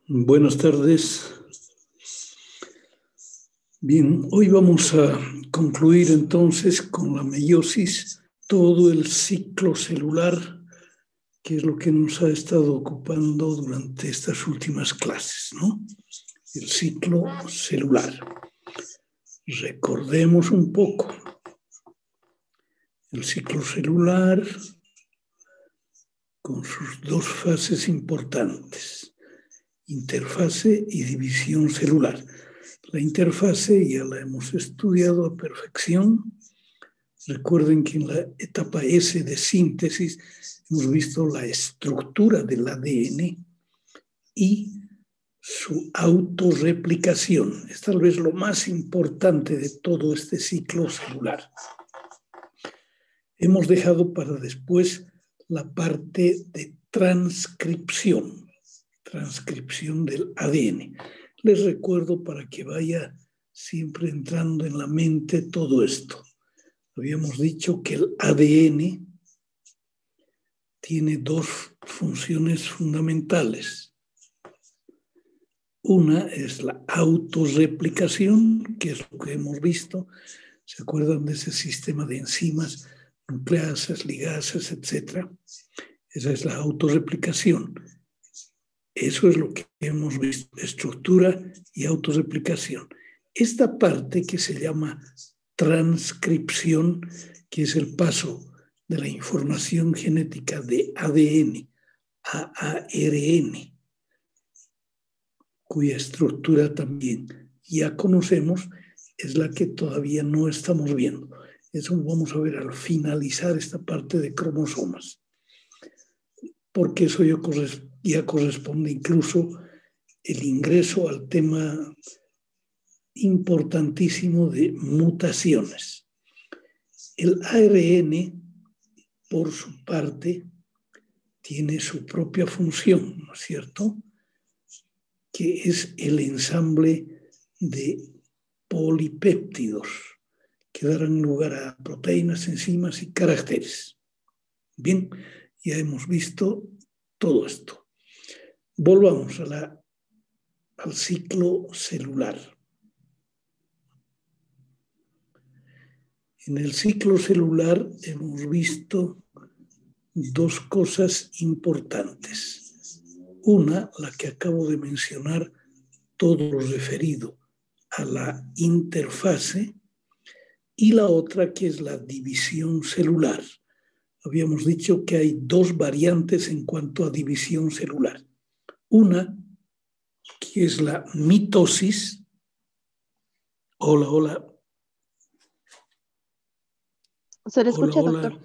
Buenas tardes. Bien, hoy vamos a concluir entonces con la meiosis, todo el ciclo celular, que es lo que nos ha estado ocupando durante estas últimas clases, ¿no? El ciclo celular. Recordemos un poco. El ciclo celular con sus dos fases importantes, interfase y división celular. La interfase ya la hemos estudiado a perfección. Recuerden que en la etapa S de síntesis hemos visto la estructura del ADN y su autorreplicación. Es tal vez lo más importante de todo este ciclo celular. Hemos dejado para después la parte de transcripción del ADN. Les recuerdo para que vaya siempre entrando en la mente todo esto. Habíamos dicho que el ADN tiene dos funciones fundamentales. Una es la autorreplicación, que es lo que hemos visto. ¿Se acuerdan de ese sistema de enzimas, nucleasas, ligasas, etcétera? Esa es la autorreplicación. Eso es lo que hemos visto, estructura y autorreplicación. Esta parte que se llama transcripción, que es el paso de la información genética de ADN a ARN, cuya estructura también ya conocemos, es la que todavía no estamos viendo. Eso vamos a ver al finalizar esta parte de cromosomas, porque eso ya corresponde incluso el ingreso al tema importantísimo de mutaciones. El ARN, por su parte, tiene su propia función, ¿no es cierto?, que es el ensamble de polipéptidos que darán lugar a proteínas, enzimas y caracteres. Bien, ya hemos visto todo esto. Volvamos al ciclo celular. En el ciclo celular hemos visto dos cosas importantes. Una, la que acabo de mencionar, todo lo referido a la interfase, y la otra que es la división celular. Habíamos dicho que hay dos variantes en cuanto a división celular. Una, que es la mitosis. Hola, hola. ¿Se le escucha, hola, doctor?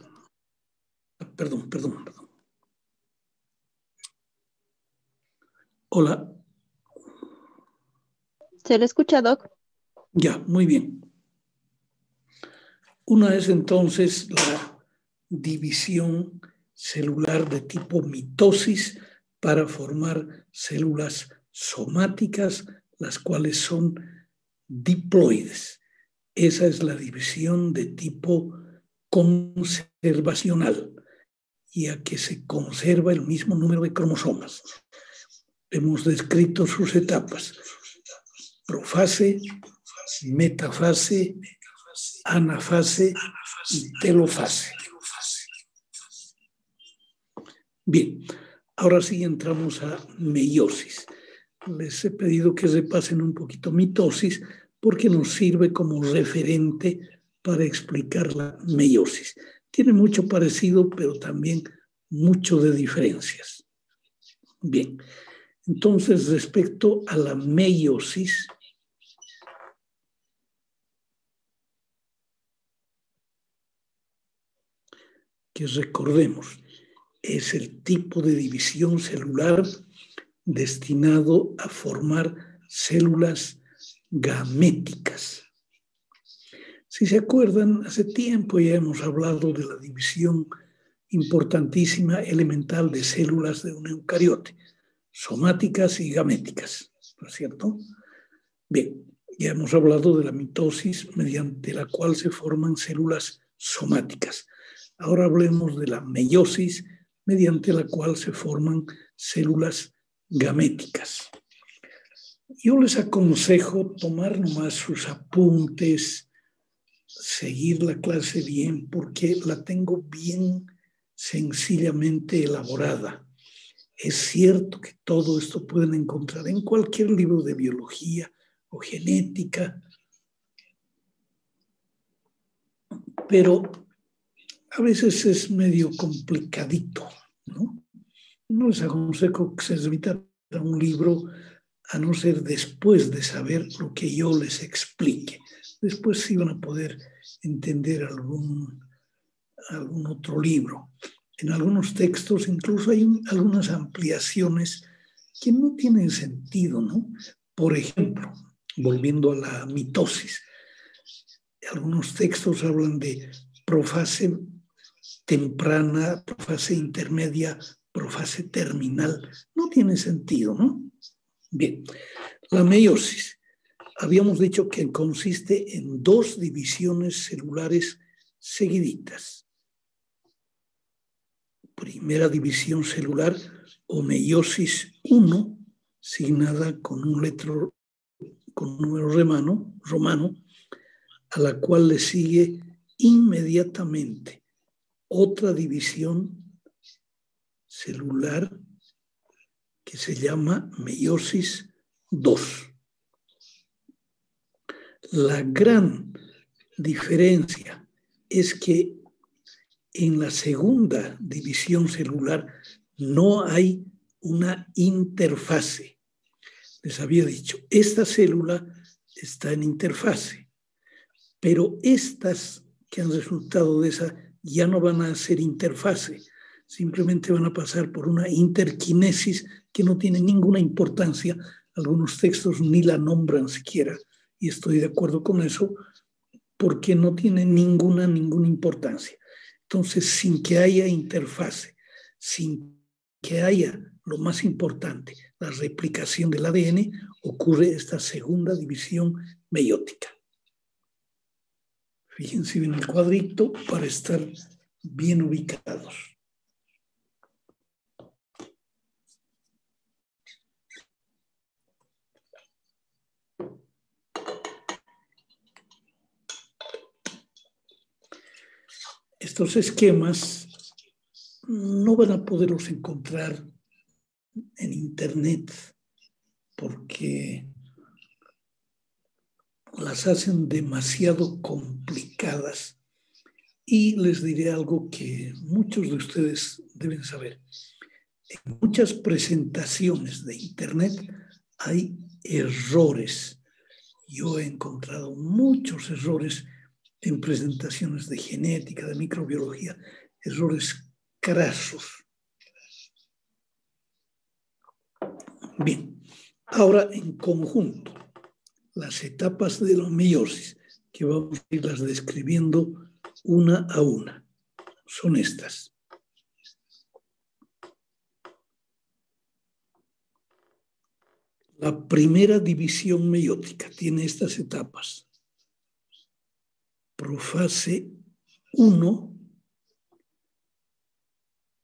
Perdón. Hola. ¿Se le escucha, doc? Ya, muy bien. Una es entonces la división celular de tipo mitosis para formar células somáticas, las cuales son diploides. Esa es la división de tipo conservacional, ya que se conserva el mismo número de cromosomas. Hemos descrito sus etapas: profase, metafase, anafase y telofase. Bien, ahora sí entramos a meiosis. Les he pedido que repasen un poquito mitosis porque nos sirve como referente para explicar la meiosis. Tiene mucho parecido, pero también mucho de diferencias. Bien, entonces respecto a la meiosis, que recordemos, es el tipo de división celular destinado a formar células gaméticas. Si se acuerdan, hace tiempo ya hemos hablado de la división importantísima elemental de células de un eucariote, somáticas y gaméticas, ¿no es cierto? Bien, ya hemos hablado de la mitosis mediante la cual se forman células somáticas. Ahora hablemos de la meiosis mediante la cual se forman células gaméticas. Yo les aconsejo tomar nomás sus apuntes, seguir la clase bien, porque la tengo bien sencillamente elaborada. Es cierto que todo esto pueden encontrar en cualquier libro de biología o genética, pero a veces es medio complicadito, ¿no? No les aconsejo que se remita a un libro a no ser después de saber lo que yo les explique. Después sí van a poder entender algún otro libro. En algunos textos incluso hay algunas ampliaciones que no tienen sentido, ¿no? Por ejemplo, volviendo a la mitosis, algunos textos hablan de profase temprana, profase intermedia, profase terminal. No tiene sentido, ¿no? Bien, la meiosis. Habíamos dicho que consiste en 2 divisiones celulares seguiditas. Primera división celular o meiosis 1, signada con un número romano, a la cual le sigue inmediatamente otra división celular que se llama meiosis 2. La gran diferencia es que en la segunda división celular no hay una interfase. Les había dicho, esta célula está en interfase, pero estas que han resultado de esa ya no van a ser interfase, simplemente van a pasar por una interquinesis que no tiene ninguna importancia. Algunos textos ni la nombran siquiera, y estoy de acuerdo con eso, porque no tiene ninguna importancia. Entonces, sin que haya interfase, sin que haya lo más importante, la replicación del ADN, ocurre esta segunda división meiótica. Fíjense bien el cuadrito para estar bien ubicados. Estos esquemas no van a poderlos encontrar en internet porque las hacen demasiado complicadas. Y les diré algo que muchos de ustedes deben saber. En muchas presentaciones de internet hay errores. Yo he encontrado muchos errores en presentaciones de genética, de microbiología, errores crasos. Bien, ahora en conjunto, las etapas de la meiosis, que vamos a irlas describiendo una a una, son estas. La primera división meiótica tiene estas etapas. Profase 1,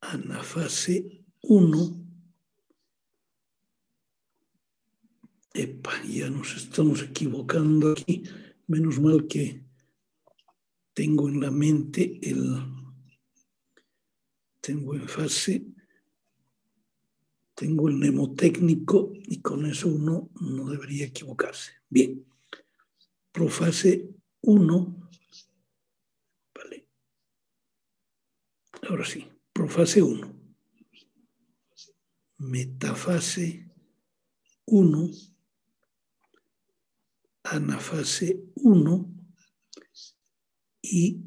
anafase 1. Ya nos estamos equivocando aquí. Menos mal que tengo en la mente tengo el mnemotécnico y con eso uno no debería equivocarse. Bien, profase 1, vale. Ahora sí, profase 1, metafase 1, anafase 1 y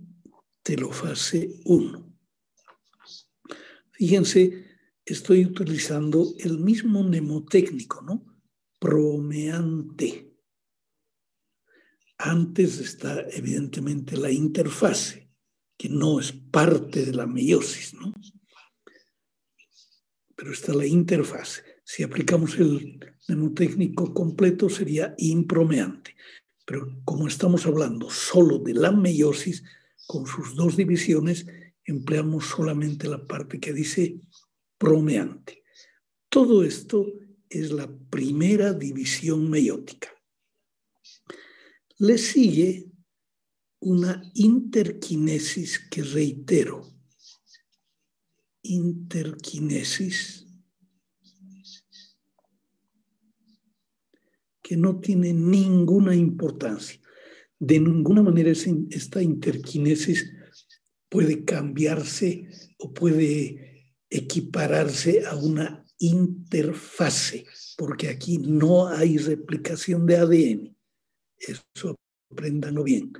telofase 1. Fíjense, estoy utilizando el mismo mnemotécnico, ¿no? Promeante. Antes está evidentemente la interfase, que no es parte de la meiosis, ¿no? Pero está la interfase. Si aplicamos el mnemotécnico completo sería impromeante. Pero como estamos hablando solo de la meiosis, con sus 2 divisiones, empleamos solamente la parte que dice promeante. Todo esto es la primera división meiótica. Le sigue una interquinesis que reitero. Interquinesis que no tiene ninguna importancia. De ninguna manera esta interquinesis puede cambiarse o puede equipararse a una interfase, porque aquí no hay replicación de ADN. Eso apréndanlo bien.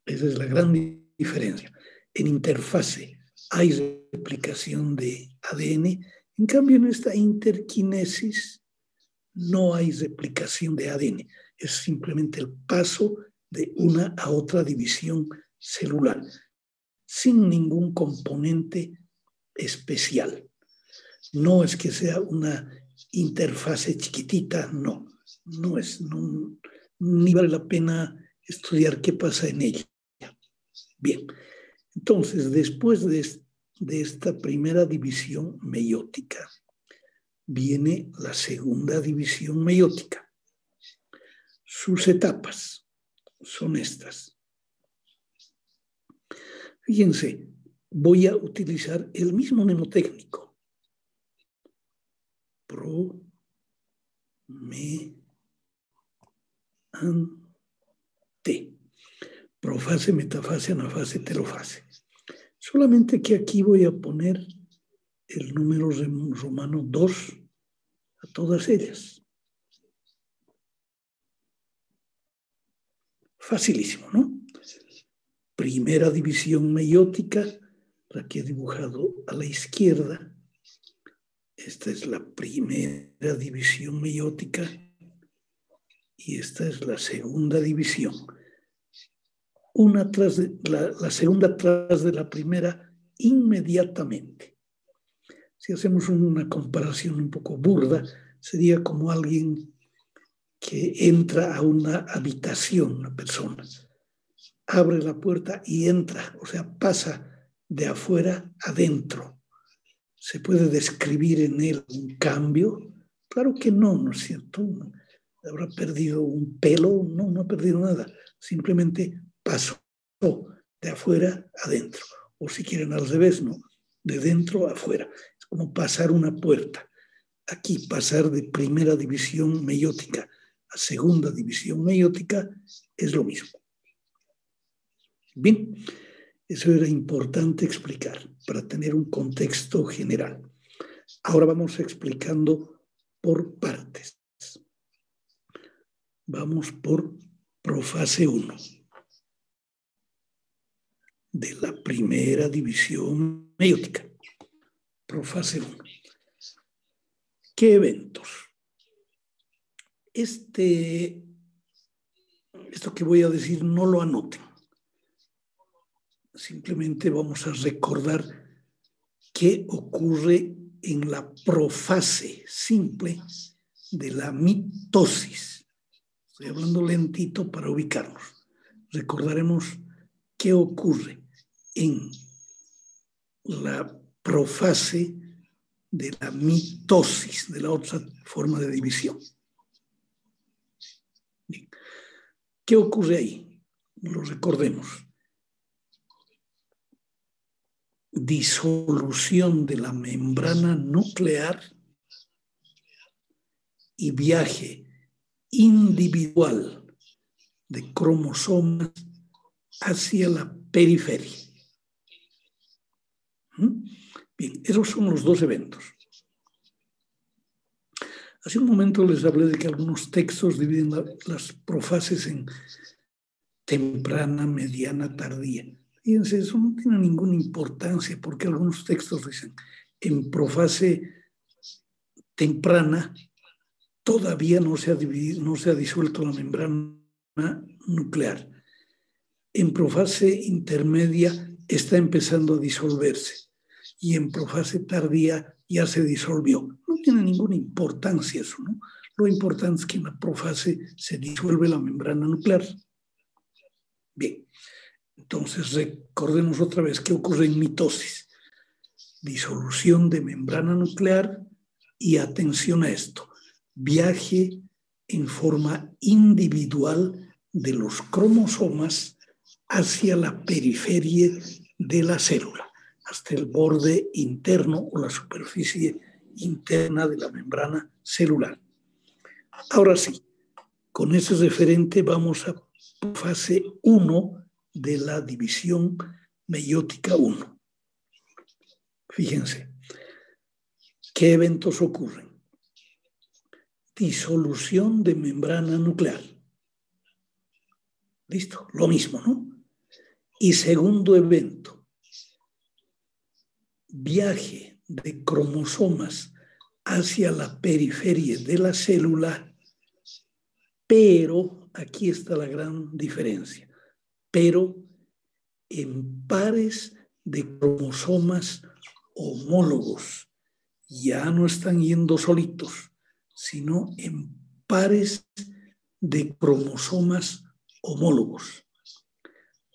Esa es la gran diferencia. En interfase hay replicación de ADN, en cambio en esta interquinesis no hay replicación de ADN. Es simplemente el paso de una a otra división celular, sin ningún componente especial. No es que sea una interfase chiquitita, no ni vale la pena estudiar qué pasa en ella. Bien, entonces después de esta primera división meiótica, viene la segunda división meiótica. Sus etapas son estas. Fíjense, voy a utilizar el mismo mnemotécnico. Pro, me, an, te. Profase, metafase, anafase, telofase. Solamente que aquí voy a poner el número romano 2 a todas ellas. Facilísimo, ¿no? Primera división meiótica, la que he dibujado a la izquierda. Esta es la primera división meiótica y esta es la segunda división. Una tras de la segunda tras de la primera inmediatamente. Si hacemos una comparación un poco burda, sería como alguien que entra a una habitación, una persona. Abre la puerta y entra, o sea, pasa de afuera adentro. ¿Se puede describir en él un cambio? Claro que no, ¿no es cierto? ¿Habrá perdido un pelo? No ha perdido nada. Simplemente pasó de afuera adentro. O si quieren al revés, ¿no? De dentro a afuera. Es como pasar una puerta. Aquí pasar de primera división meiótica a segunda división meiótica es lo mismo. Bien, eso era importante explicar para tener un contexto general. Ahora vamos explicando por partes. Vamos por profase 1 de la primera división meiótica. Profase 1. ¿Qué eventos? Esto que voy a decir no lo anoten. Simplemente vamos a recordar qué ocurre en la profase simple de la mitosis. Estoy hablando lentito para ubicarnos. Recordaremos qué ocurre en la profase de la mitosis, de la otra forma de división. Bien. ¿Qué ocurre ahí? Lo recordemos. Disolución de la membrana nuclear y viaje individual de cromosomas hacia la periferia. Bien, esos son los dos eventos. Hace un momento les hablé de que algunos textos dividen las profases en temprana, mediana, tardía. Fíjense, eso no tiene ninguna importancia porque algunos textos dicen en profase temprana todavía no se ha disuelto la membrana nuclear. En profase intermedia está empezando a disolverse y en profase tardía ya se disolvió. No tiene ninguna importancia eso, ¿no? Lo importante es que en la profase se disuelve la membrana nuclear. Bien, entonces recordemos otra vez qué ocurre en mitosis. Disolución de membrana nuclear y atención a esto. viaje en forma individual de los cromosomas hacia la periferia de la célula, hasta el borde interno o la superficie interna de la membrana celular. Ahora sí, con ese referente vamos a fase 1 de la división meiótica 1. Fíjense, ¿qué eventos ocurren? Disolución de membrana nuclear. Listo, lo mismo, ¿no? Y segundo evento, viaje de cromosomas hacia la periferia de la célula, pero, aquí está la gran diferencia, pero en pares de cromosomas homólogos. Ya no están yendo solitos, sino en pares de cromosomas homólogos,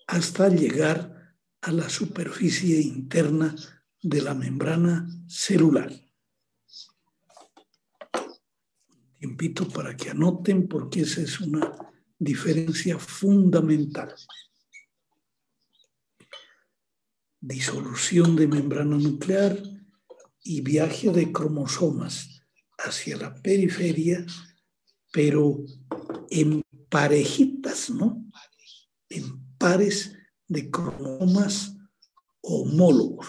hasta llegar a la superficie interna de la membrana celular. Tiempito para que anoten, porque esa es una diferencia fundamental. Disolución de membrana nuclear y viaje de cromosomas hacia la periferia, pero en parejitas, ¿no? En pares de cromosomas homólogos.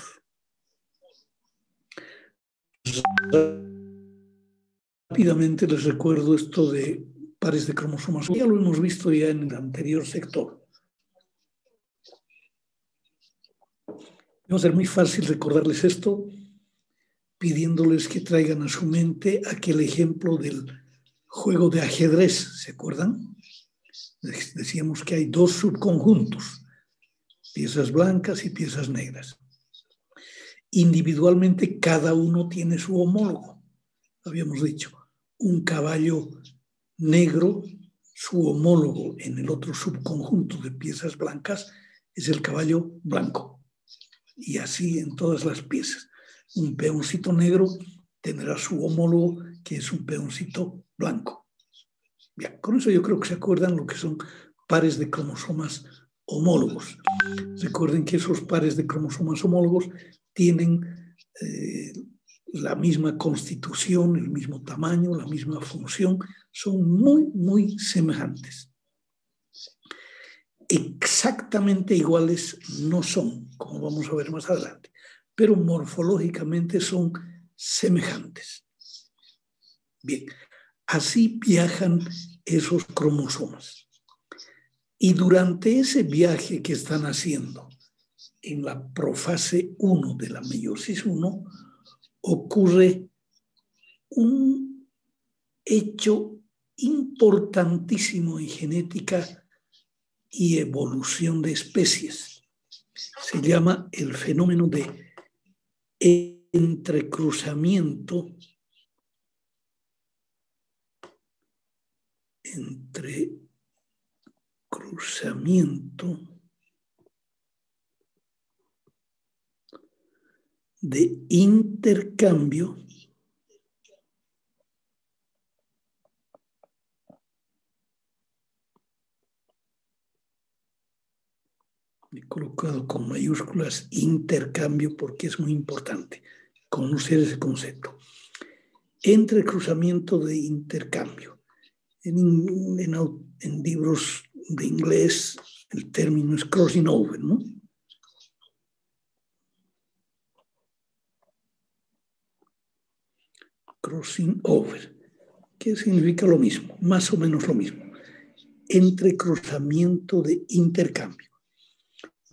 Rápidamente les recuerdo esto de pares de cromosomas. Ya lo hemos visto ya en el anterior sector. Va a ser muy fácil recordarles esto, pidiéndoles que traigan a su mente aquel ejemplo del juego de ajedrez, ¿se acuerdan? Decíamos que hay dos subconjuntos, piezas blancas y piezas negras. Individualmente cada uno tiene su homólogo. Habíamos dicho, un caballo negro, su homólogo en el otro subconjunto de piezas blancas es el caballo blanco. Y así en todas las piezas. Un peoncito negro tendrá su homólogo, que es un peoncito blanco. Bien, con eso yo creo que se acuerdan lo que son pares de cromosomas homólogos. Recuerden que esos pares de cromosomas homólogos tienen la misma constitución, el mismo tamaño, la misma función, son muy, muy semejantes. Exactamente iguales no son, como vamos a ver más adelante, pero morfológicamente son semejantes. Bien, así viajan esos cromosomas. Y durante ese viaje que están haciendo en la profase 1 de la meiosis 1, ocurre un hecho importantísimo en genética y evolución de especies. Se llama el fenómeno de entrecruzamiento de intercambio he colocado con mayúsculas intercambio porque es muy importante conocer ese concepto. Entrecruzamiento de intercambio. En libros de inglés el término es crossing over, ¿no? Crossing over, que significa lo mismo, más o menos lo mismo. Entrecruzamiento de intercambio.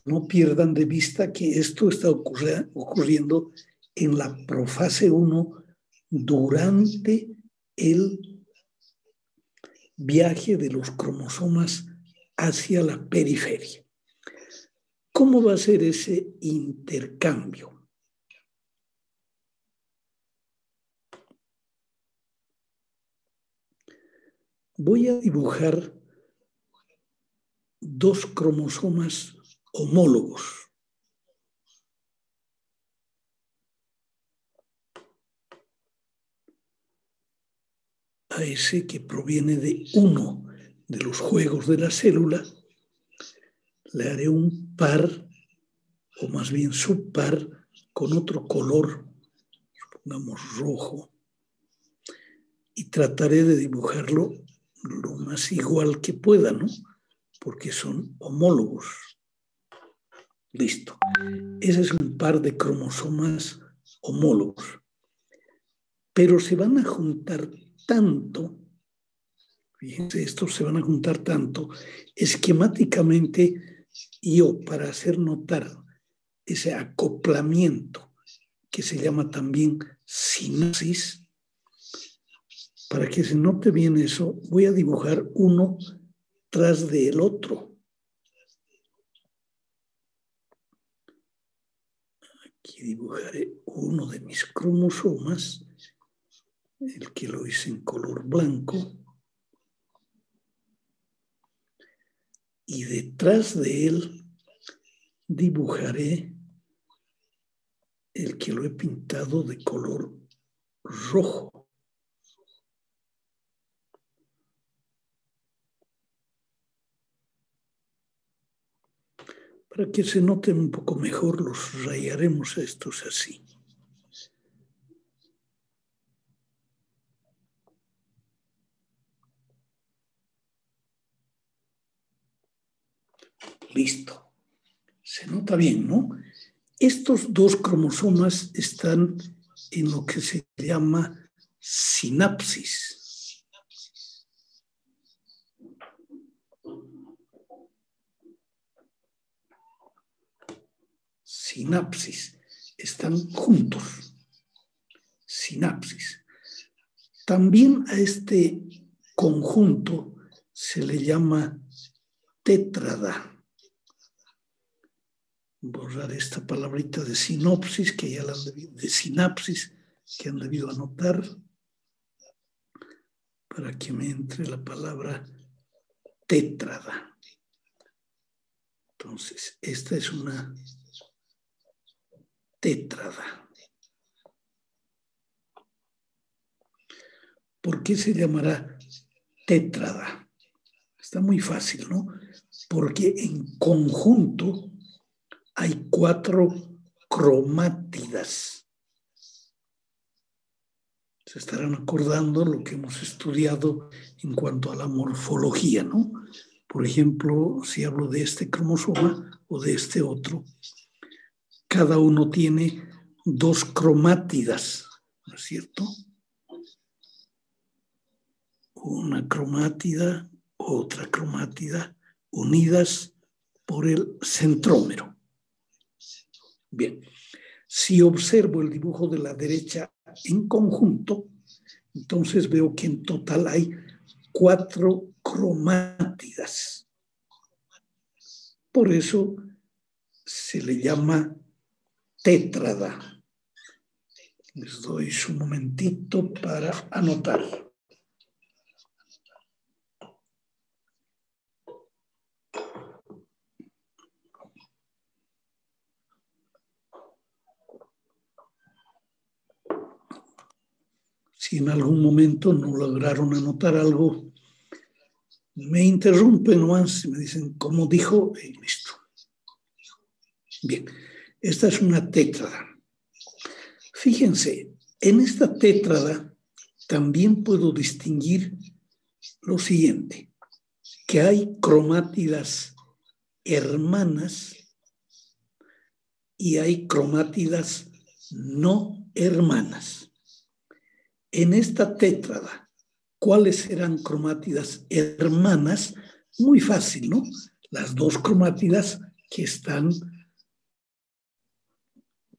No pierdan de vista que esto está ocurriendo en la profase 1 durante el viaje de los cromosomas hacia la periferia. ¿Cómo va a ser ese intercambio? Voy a dibujar dos cromosomas homólogos. a ese que proviene de uno de los juegos de la célula, le haré un par, o más bien subpar, con otro color, supongamos rojo, y trataré de dibujarlo lo más igual que pueda, ¿no? Porque son homólogos. Listo. Ese es un par de cromosomas homólogos. Pero se van a juntar tanto, fíjense, estos se van a juntar tanto, esquemáticamente yo, para hacer notar ese acoplamiento que se llama también sinapsis, para que se note bien eso, voy a dibujar uno tras del otro. Aquí dibujaré uno de mis cromosomas, el que lo hice en color blanco. Y detrás de él dibujaré el que lo he pintado de color rojo. Para que se noten un poco mejor, los rayaremos a estos así. Listo. Se nota bien, ¿no? Estos dos cromosomas están en lo que se llama sinapsis. Sinapsis. Están juntos. Sinapsis. También a este conjunto se le llama tétrada. Borrar esta palabrita de sinopsis, que ya la han debido, de sinapsis, que han debido anotar, para que me entre la palabra tétrada. Entonces, esta es una tétrada. ¿Por qué se llamará tétrada? Está muy fácil, ¿no? Porque en conjunto hay 4 cromátidas. Se estarán acordando lo que hemos estudiado en cuanto a la morfología, ¿no? Por ejemplo, si hablo de este cromosoma o de este otro, cada uno tiene 2 cromátidas, ¿no es cierto? Una cromátida, otra cromátida, unidas por el centrómero. Bien, si observo el dibujo de la derecha en conjunto, entonces veo que en total hay 4 cromátidas. Por eso se le llama tétrada. Les doy un momentito para anotar. Si en algún momento no lograron anotar algo, me interrumpen nomás y me dicen, ¿cómo dijo? Y listo. Bien, esta es una tétrada. Fíjense, en esta tétrada también puedo distinguir lo siguiente, que hay cromátidas hermanas y hay cromátidas no hermanas. En esta tétrada, ¿cuáles serán cromátidas hermanas? Muy fácil, ¿no? Las 2 cromátidas que están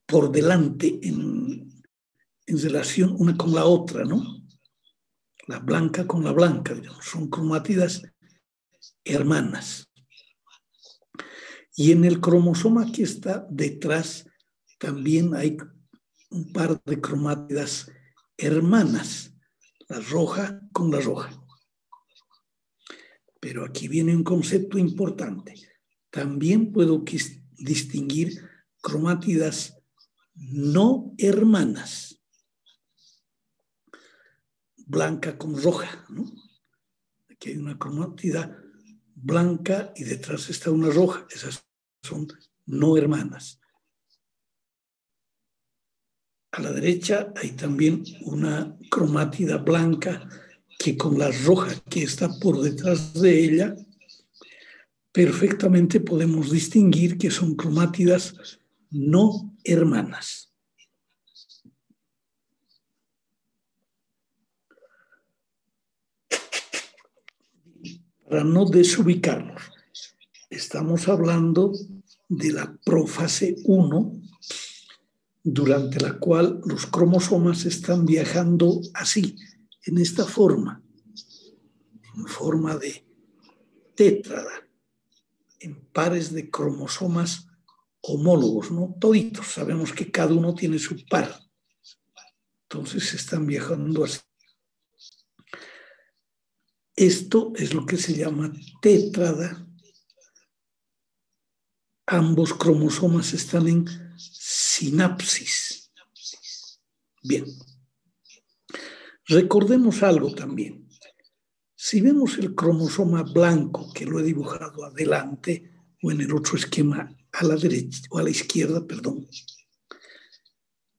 por delante en relación una con la otra, ¿no? La blanca con la blanca, digamos, son cromátidas hermanas. Y en el cromosoma que está detrás también hay un par de cromátidas hermanas, la roja con la roja. Pero aquí viene un concepto importante. También puedo distinguir cromátidas no hermanas. blanca con roja, ¿no? Aquí hay una cromátida blanca y detrás está una roja. Esas son no hermanas. A la derecha hay también una cromátida blanca que con la roja que está por detrás de ella, perfectamente podemos distinguir que son cromátidas no hermanas. Para no desubicarnos, estamos hablando de la prófase 1, durante la cual los cromosomas están viajando así, en esta forma, en forma de tétrada, en pares de cromosomas homólogos, ¿no? Toditos, sabemos que cada uno tiene su par. Entonces están viajando así. Esto es lo que se llama tétrada. Ambos cromosomas están en sinapsis. Bien. Recordemos algo también. Si vemos el cromosoma blanco, que lo he dibujado adelante, o en el otro esquema a la derecha, o a la izquierda, perdón,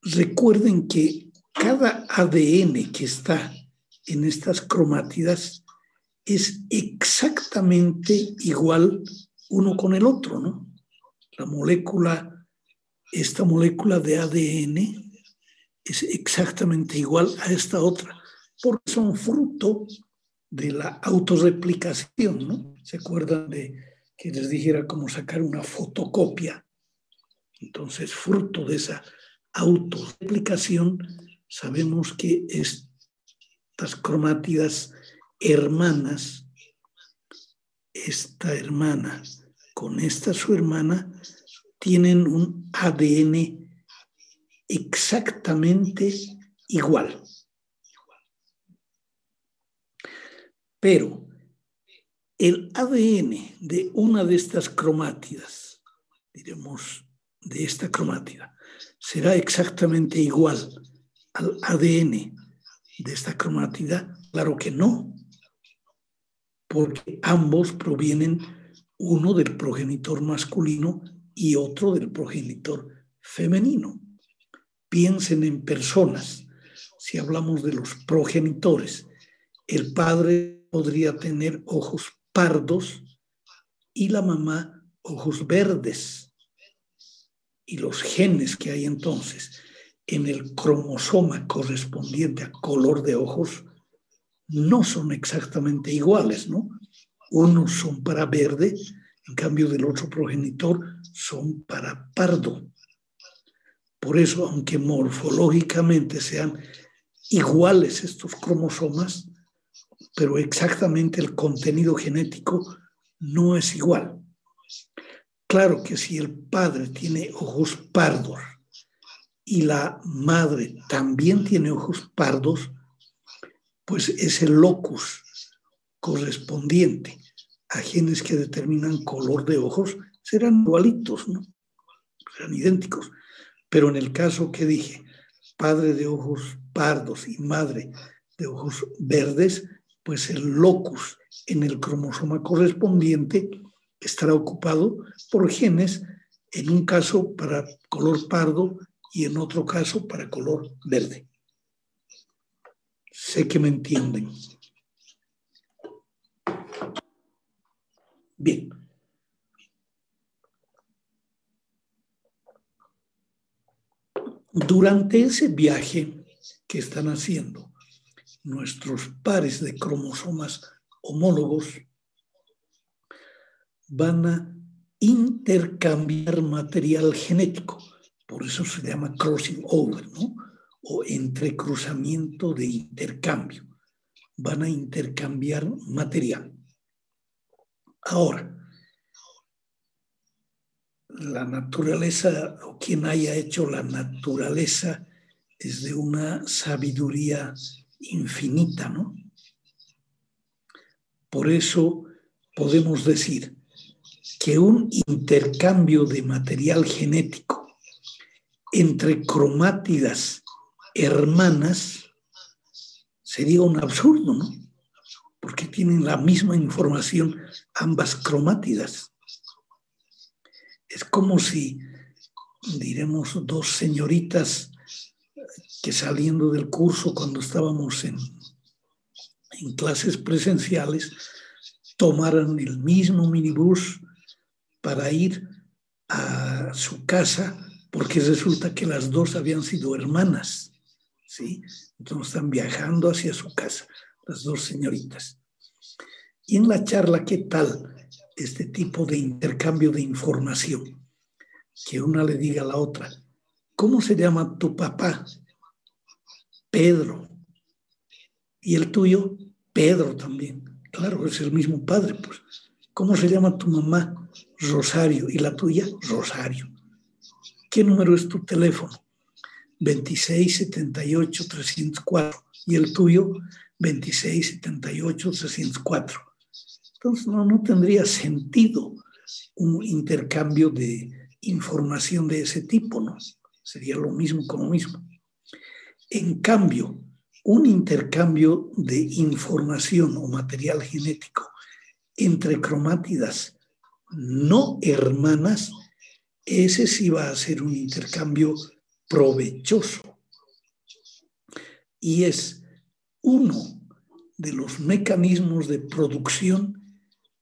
recuerden que cada ADN que está en estas cromátidas es exactamente igual uno con el otro, ¿no? La molécula, esta molécula de ADN es exactamente igual a esta otra, porque son fruto de la autorreplicación, ¿no? ¿Se acuerdan de que les dijera cómo sacar una fotocopia? Entonces, fruto de esa autorreplicación, sabemos que estas cromátidas hermanas, esta hermana con esta su hermana, tienen un ADN exactamente igual. Pero el ADN de una de estas cromátidas, diremos de esta cromátida, será exactamente igual al ADN de esta cromátida. Claro que no, porque ambos provienen uno del progenitor masculino y otro del progenitor femenino. Piensen en personas. Si hablamos de los progenitores, el padre podría tener ojos pardos y la mamá ojos verdes. Y los genes que hay entonces en el cromosoma correspondiente a color de ojos no son exactamente iguales, ¿no? Unos son para verde, en cambio del otro progenitor son para pardo. Por eso, aunque morfológicamente sean iguales estos cromosomas, pero exactamente el contenido genético no es igual. Claro que si el padre tiene ojos pardos y la madre también tiene ojos pardos, pues ese locus correspondiente a genes que determinan color de ojos serán igualitos, ¿no? Serán idénticos. Pero en el caso que dije, padre de ojos pardos y madre de ojos verdes, pues el locus en el cromosoma correspondiente estará ocupado por genes, en un caso para color pardo y en otro caso para color verde. Sé que me entienden. Bien. Durante ese viaje que están haciendo nuestros pares de cromosomas homólogos, van a intercambiar material genético. Por eso se llama crossing over, ¿no? O entrecruzamiento de intercambio. Van a intercambiar material. Ahora, la naturaleza, o quien haya hecho la naturaleza, es de una sabiduría infinita, ¿no? Por eso podemos decir que un intercambio de material genético entre cromátidas hermanas sería un absurdo, ¿no? Porque tienen la misma información ambas cromátidas. Es como si, diremos, dos señoritas que saliendo del curso cuando estábamos en clases presenciales, tomaran el mismo minibús para ir a su casa, porque resulta que las dos habían sido hermanas, ¿sí? Entonces están viajando hacia su casa, las dos señoritas. Y en la charla, ¿qué tal este tipo de intercambio de información? Que una le diga a la otra, ¿cómo se llama tu papá? Pedro. ¿Y el tuyo? Pedro también. Claro, es el mismo padre, pues. ¿Cómo se llama tu mamá? Rosario. ¿Y la tuya? Rosario. ¿Qué número es tu teléfono? 2678-304. ¿Y el tuyo? 2678-304. Entonces no tendría sentido un intercambio de información de ese tipo, ¿no? Sería lo mismo con lo mismo. En cambio, un intercambio de información o material genético entre cromátidas no hermanas, ese sí va a ser un intercambio provechoso. Y es uno de los mecanismos de producción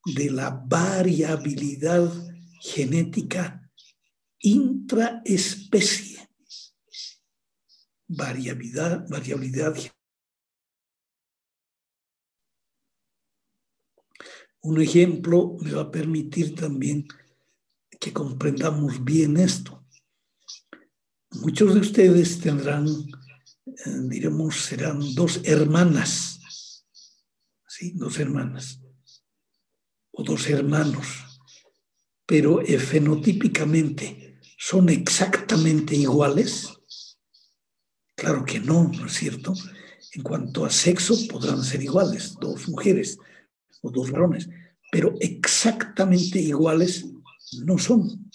de la variabilidad genética intraespecie. Variabilidad genética. Un ejemplo me va a permitir también que comprendamos bien esto. Muchos de ustedes tendrán, diremos, serán dos hermanas, ¿sí? Dos hermanas o dos hermanos, pero fenotípicamente son exactamente iguales. Claro que no, ¿no es cierto? En cuanto a sexo podrán ser iguales, dos mujeres o dos varones, pero exactamente iguales no son.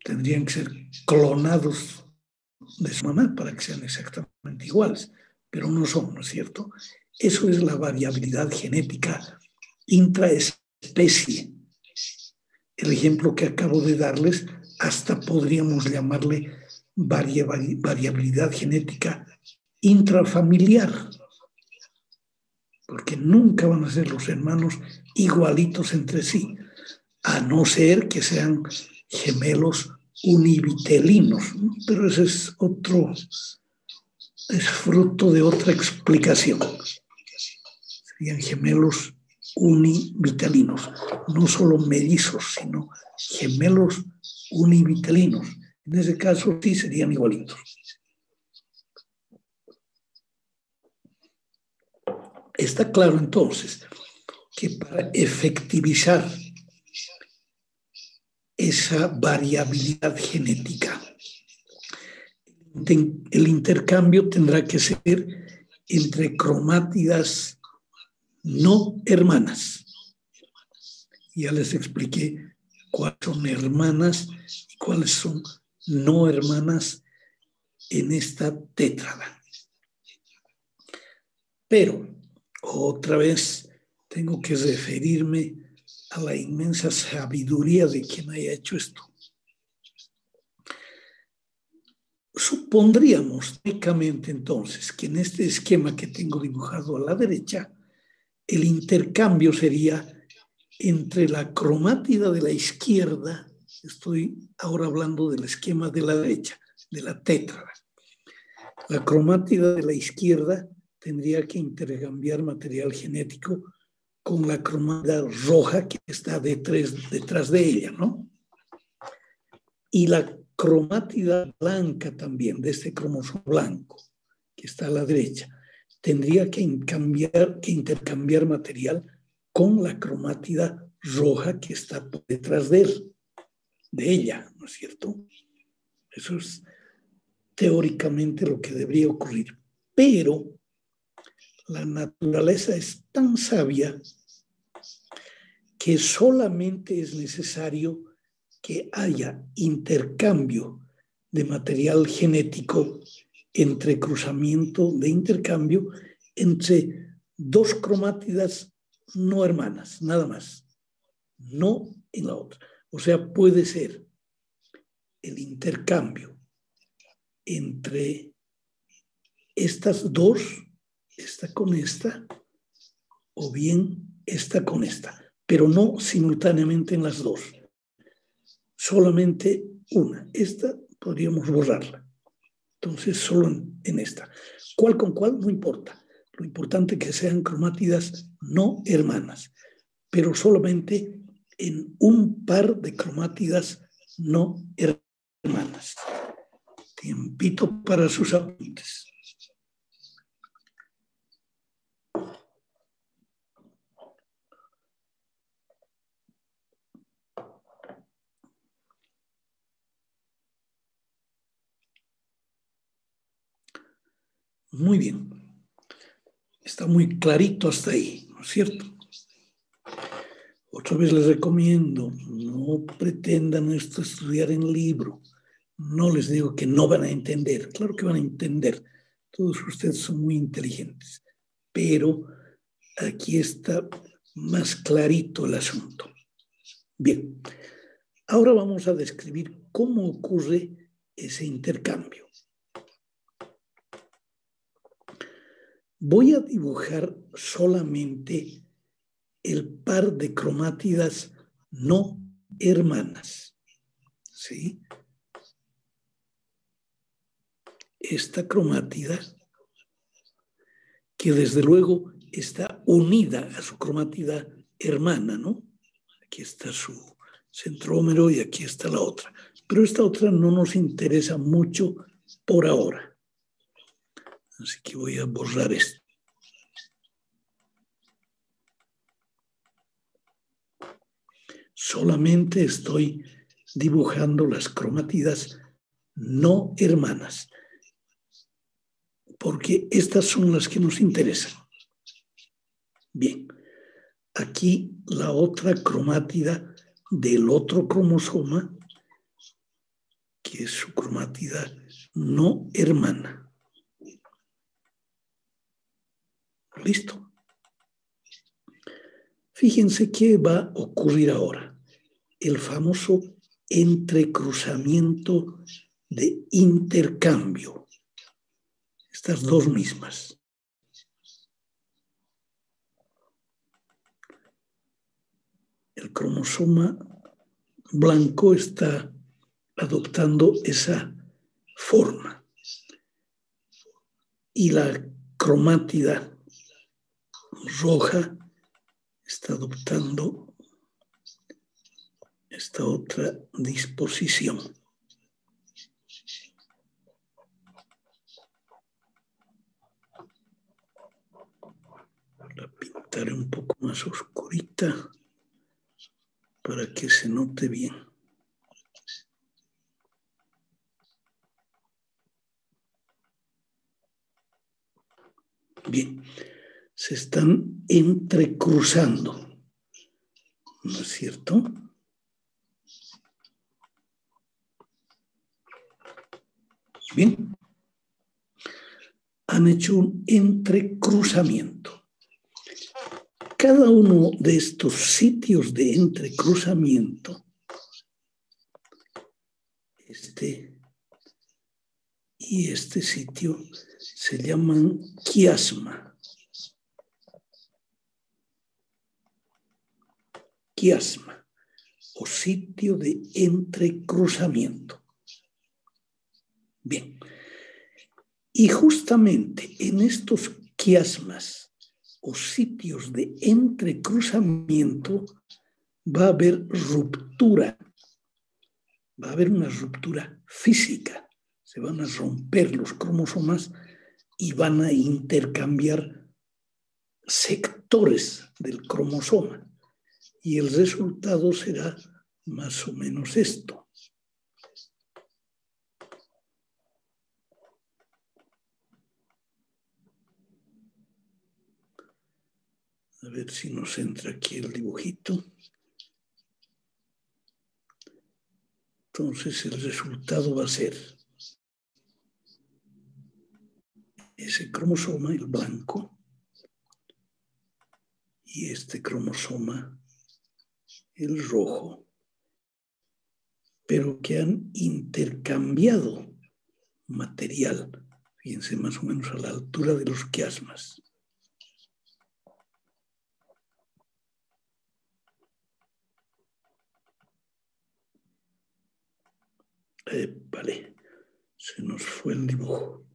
Tendrían que ser clonados de su mamá para que sean exactamente iguales, pero no son, ¿no es cierto? Eso es la variabilidad genética intraespecie. El ejemplo que acabo de darles, hasta podríamos llamarle variabilidad genética intrafamiliar, porque nunca van a ser los hermanos igualitos entre sí, a no ser que sean gemelos univitelinos, pero ese es fruto de otra explicación. Serían gemelos univitelinos, no solo mellizos, sino gemelos univitelinos. En ese caso sí serían igualitos. Está claro entonces que para efectivizar esa variabilidad genética, el intercambio tendrá que ser entre cromátidas no hermanas. Ya les expliqué cuáles son hermanas y cuáles son no hermanas en esta tétrada. Pero otra vez tengo que referirme a la inmensa sabiduría de quien haya hecho esto. Supondríamos únicamente entonces que en este esquema que tengo dibujado a la derecha, el intercambio sería entre la cromátida de la izquierda, estoy ahora hablando del esquema de la derecha, de la tétrada. La cromátida de la izquierda tendría que intercambiar material genético con la cromátida roja que está detrás de ella, ¿no? Y la cromátida blanca también, de este cromosoma blanco, que está a la derecha, tendría que intercambiar material con la cromátida roja que está por detrás de ella, ¿no es cierto? Eso es teóricamente lo que debería ocurrir. Pero la naturaleza es tan sabia que solamente es necesario que haya intercambio de material genético entrecruzamiento de intercambio entre dos cromátidas no hermanas, nada más, no en la otra. O sea, puede ser el intercambio entre estas dos, esta con esta, o bien esta con esta, pero no simultáneamente en las dos. Solamente una. Esta podríamos borrarla. Entonces, solo en esta. ¿Cuál con cuál? No importa. Lo importante es que sean cromátidas no hermanas, pero solamente en un par de cromátidas no hermanas. Tiempito para sus apuntes. Muy bien. Está muy clarito hasta ahí, ¿no es cierto? Otra vez les recomiendo, no pretendan esto estudiar en libro. No les digo que no van a entender. Claro que van a entender. Todos ustedes son muy inteligentes. Pero aquí está más clarito el asunto. Bien. Ahora vamos a describir cómo ocurre ese intercambio. Voy a dibujar solamente el par de cromátidas no hermanas. ¿Sí? Esta cromátida, que desde luego está unida a su cromátida hermana, ¿no? Aquí está su centrómero y aquí está la otra. Pero esta otra no nos interesa mucho por ahora. Así que voy a borrar esto. Solamente estoy dibujando las cromátidas no hermanas, porque estas son las que nos interesan. Bien, aquí la otra cromátida del otro cromosoma, que es su cromátida no hermana. ¿Listo? Fíjense qué va a ocurrir ahora. El famoso entrecruzamiento de intercambio. Estas dos mismas. El cromosoma blanco está adoptando esa forma. Y la cromátida roja está adoptando esta otra disposición. La pintaré un poco más oscurita para que se note bien. Bien, se están entrecruzando, ¿no es cierto? Bien, han hecho un entrecruzamiento. Cada uno de estos sitios de entrecruzamiento, este y este sitio, se llaman quiasma. Quiasma, o sitio de entrecruzamiento. Bien, y justamente en estos quiasmas o sitios de entrecruzamiento va a haber ruptura, va a haber una ruptura física, se van a romper los cromosomas y van a intercambiar sectores del cromosoma. Y el resultado será más o menos esto. A ver si nos entra aquí el dibujito. Entonces el resultado va a ser ese cromosoma, el blanco, y este cromosoma, el rojo, pero que han intercambiado material, fíjense, más o menos a la altura de los quiasmas. Vale, se nos fue el dibujo,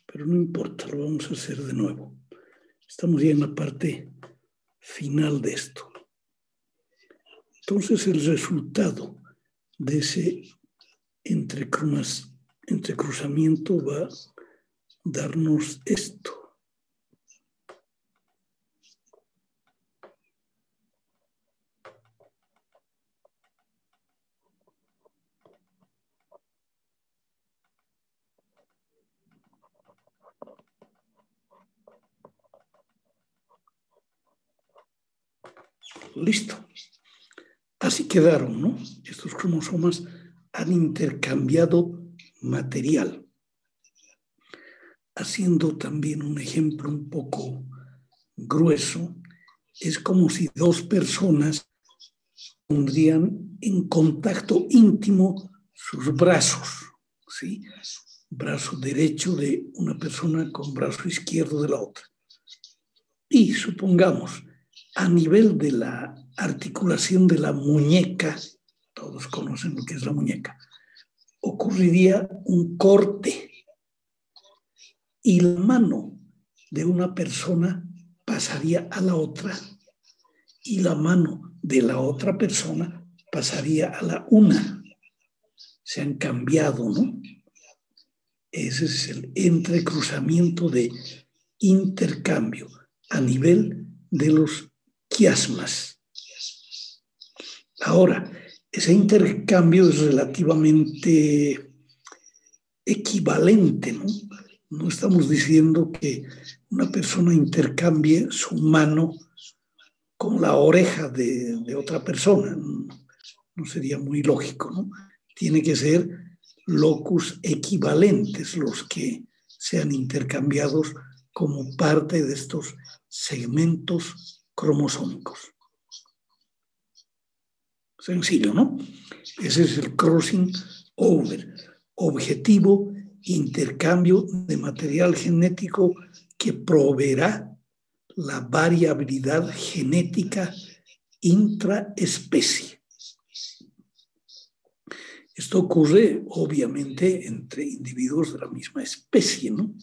pero no importa, lo vamos a hacer de nuevo. Estamos ya en la parte final de esto. Entonces el resultado de ese entrecruzamiento va a darnos esto. Listo. Así quedaron, ¿no? Estos cromosomas han intercambiado material. Haciendo también un ejemplo un poco grueso, es como si dos personas pondrían en contacto íntimo sus brazos, ¿sí? Brazo derecho de una persona con brazo izquierdo de la otra. Y supongamos, a nivel de la articulación de la muñeca, todos conocen lo que es la muñeca, ocurriría un corte y la mano de una persona pasaría a la otra y la mano de la otra persona pasaría a la una. Se han cambiado, ¿no? Ese es el entrecruzamiento de intercambio a nivel de los quiasmas. Ahora, ese intercambio es relativamente equivalente, ¿no? No estamos diciendo que una persona intercambie su mano con la oreja de otra persona. No sería muy lógico, ¿no? Tiene que ser locus equivalentes los que sean intercambiados como parte de estos segmentos cromosómicos. Sencillo, ¿no? Ese es el crossing over. Objetivo, intercambio de material genético que proveerá la variabilidad genética intraespecie. Esto ocurre, obviamente, entre individuos de la misma especie, ¿no?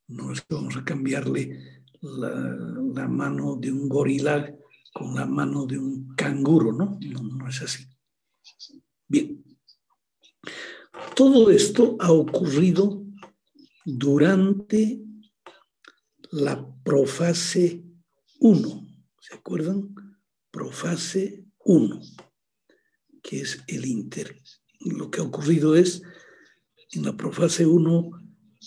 No es que vamos a cambiarle la mano de un gorila con la mano de un canguro, ¿no? No es así. Bien. Todo esto ha ocurrido durante la profase 1. ¿Se acuerdan? Profase 1, que es lo que ha ocurrido es, en la profase 1,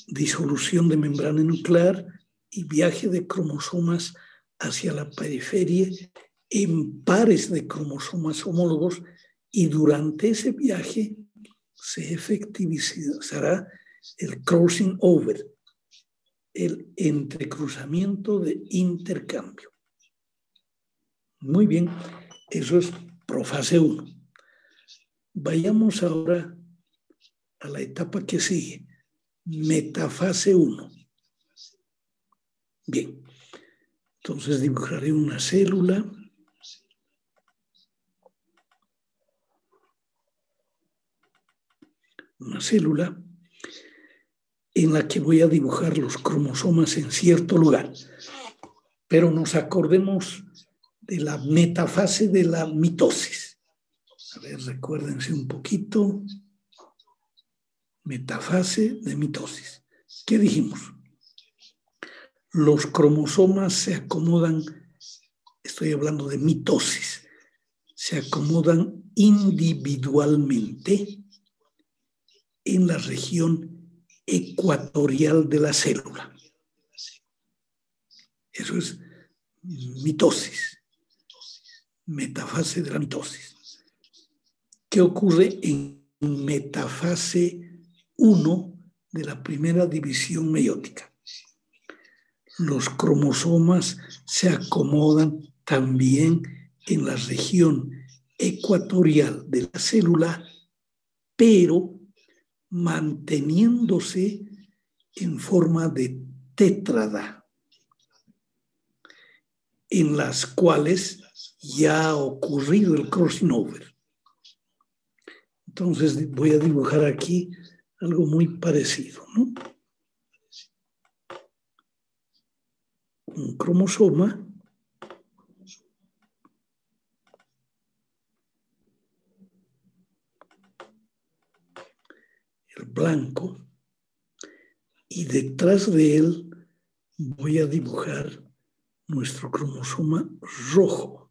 disolución de membrana nuclear y viaje de cromosomas hacia la periferia en pares de cromosomas homólogos, y durante ese viaje se efectivizará el crossing over, el entrecruzamiento de intercambio. Muy bien, eso es profase 1. Vayamos ahora a la etapa que sigue, metafase 1. Bien, entonces dibujaré una célula. Una célula en la que voy a dibujar los cromosomas en cierto lugar. Pero nos acordemos de la metafase de la mitosis. A ver, recuérdense un poquito. Metafase de mitosis. ¿Qué dijimos? Los cromosomas se acomodan, estoy hablando de mitosis, se acomodan individualmente en la región ecuatorial de la célula. Eso es mitosis, metafase de la mitosis. ¿Qué ocurre en metafase 1 de la primera división meiótica. Los cromosomas se acomodan también en la región ecuatorial de la célula, pero manteniéndose en forma de tétrada, en las cuales ya ha ocurrido el crossing over. Entonces voy a dibujar aquí algo muy parecido, ¿no? Un cromosoma el blanco, y detrás de él voy a dibujar nuestro cromosoma rojo.